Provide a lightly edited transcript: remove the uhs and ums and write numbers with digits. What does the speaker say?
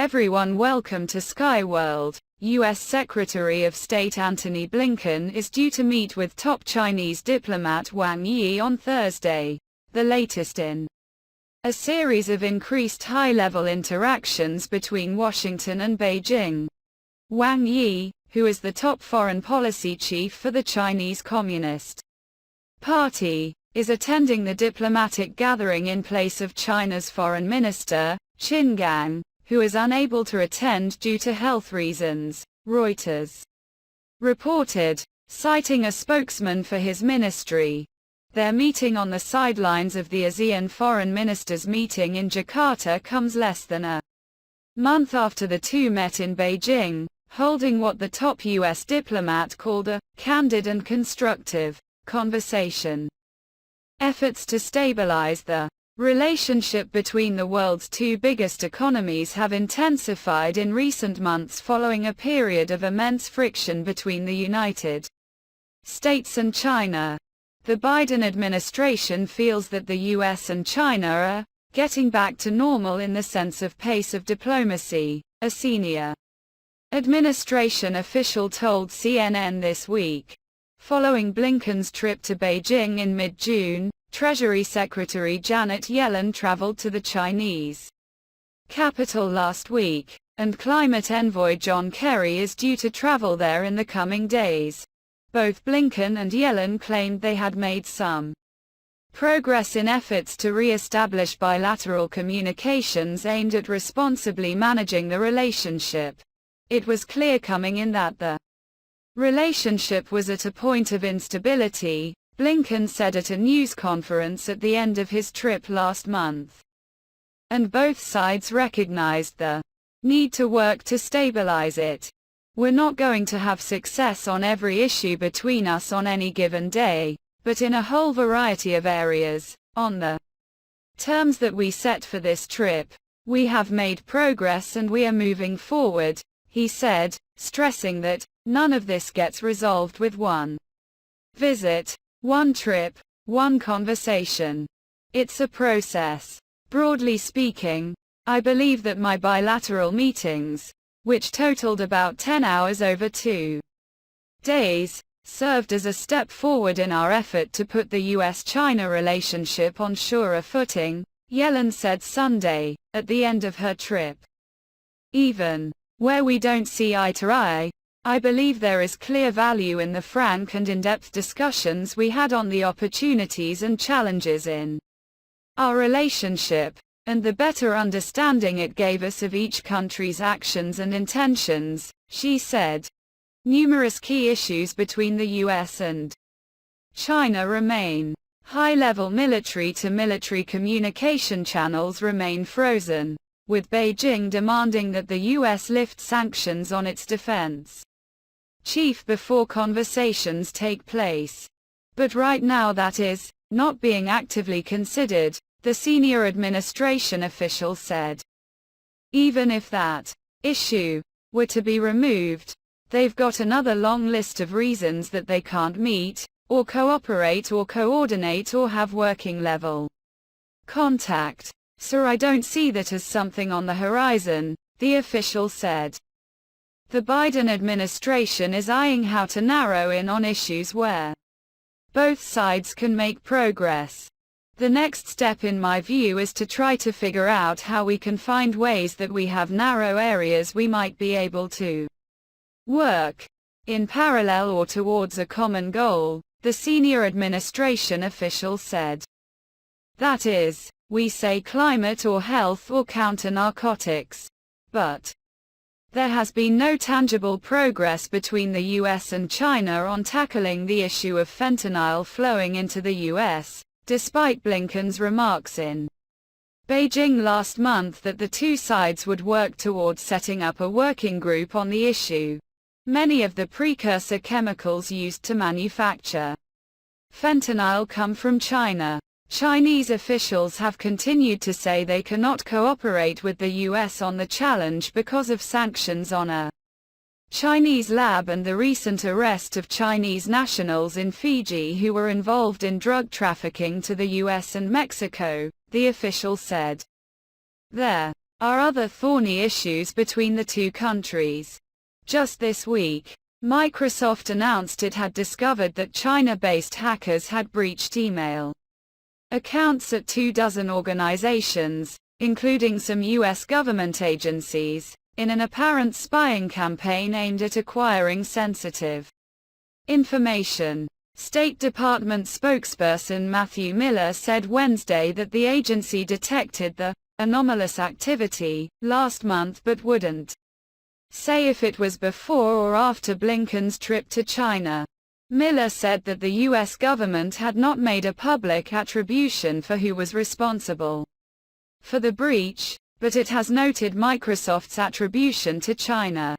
everyone welcome to Sky World. U.S. Secretary of State Antony Blinken is due to meet with top Chinese diplomat Wang Yi on Thursday, the latest in a series of increased high-level interactions between Washington and Beijing. Wang Yi, who is the top foreign policy chief for the Chinese Communist Party, is attending the diplomatic gathering in place of China's Foreign Minister, Qin Gang, who is unable to attend due to health reasons, Reuters reported, citing a spokesman for his ministry. Their meeting on the sidelines of the ASEAN Foreign Ministers Meeting in Jakarta comes less than a month after the two met in Beijing, holding what the top U.S. diplomat called a candid and constructive conversation. Efforts to stabilize the relationship between the world's two biggest economies have intensified in recent months following a period of immense friction between the United States and China. The Biden administration feels that the US and China are getting back to normal in the sense of pace of diplomacy, a senior administration official told CNN this week. Following Blinken's trip to Beijing in mid-June, Treasury Secretary Janet Yellen traveled to the Chinese capital last week, and climate envoy John Kerry is due to travel there in the coming days. Both Blinken and Yellen claimed they had made some progress in efforts to re-establish bilateral communications aimed at responsibly managing the relationship. It was clear coming in that the relationship was at a point of instability, Blinken said at a news conference at the end of his trip last month. And both sides recognized the need to work to stabilize it. We're not going to have success on every issue between us on any given day, but in a whole variety of areas, on the terms that we set for this trip, we have made progress and we are moving forward, he said, stressing that none of this gets resolved with one visit, one trip, one conversation. It's a process. Broadly speaking, I believe that my bilateral meetings, which totaled about 10 hours over 2 days, served as a step forward in our effort to put the US-China relationship on surer footing, Yellen said Sunday, at the end of her trip. Even where we don't see eye to eye, I believe there is clear value in the frank and in-depth discussions we had on the opportunities and challenges in our relationship, and the better understanding it gave us of each country's actions and intentions, she said. Numerous key issues between the US and China remain. High-level military-to-military communication channels remain frozen, with Beijing demanding that the US lift sanctions on its defense chief before conversations take place. But right now that is not being actively considered, the senior administration official said. Even if that issue were to be removed, they've got another long list of reasons that they can't meet, or cooperate or coordinate or have working level contact. So I don't see that as something on the horizon, the official said. The Biden administration is eyeing how to narrow in on issues where both sides can make progress. The next step in my view is to try to figure out how we can find ways that we have narrow areas we might be able to work in parallel or towards a common goal, the senior administration official said. That is, we say climate or health or counter narcotics. But there has been no tangible progress between the US and China on tackling the issue of fentanyl flowing into the US, despite Blinken's remarks in Beijing last month that the two sides would work towards setting up a working group on the issue. Many of the precursor chemicals used to manufacture fentanyl come from China. Chinese officials have continued to say they cannot cooperate with the US on the challenge because of sanctions on a Chinese lab and the recent arrest of Chinese nationals in Fiji who were involved in drug trafficking to the US and Mexico, the official said. There are other thorny issues between the two countries. Just this week, Microsoft announced it had discovered that China-based hackers had breached email accounts at 24 organizations, including some U.S. government agencies, in an apparent spying campaign aimed at acquiring sensitive information. State Department spokesperson Matthew Miller said Wednesday that the agency detected the anomalous activity last month but wouldn't say if it was before or after Blinken's trip to China. Miller said that the U.S. government had not made a public attribution for who was responsible for the breach, but it has noted Microsoft's attribution to China.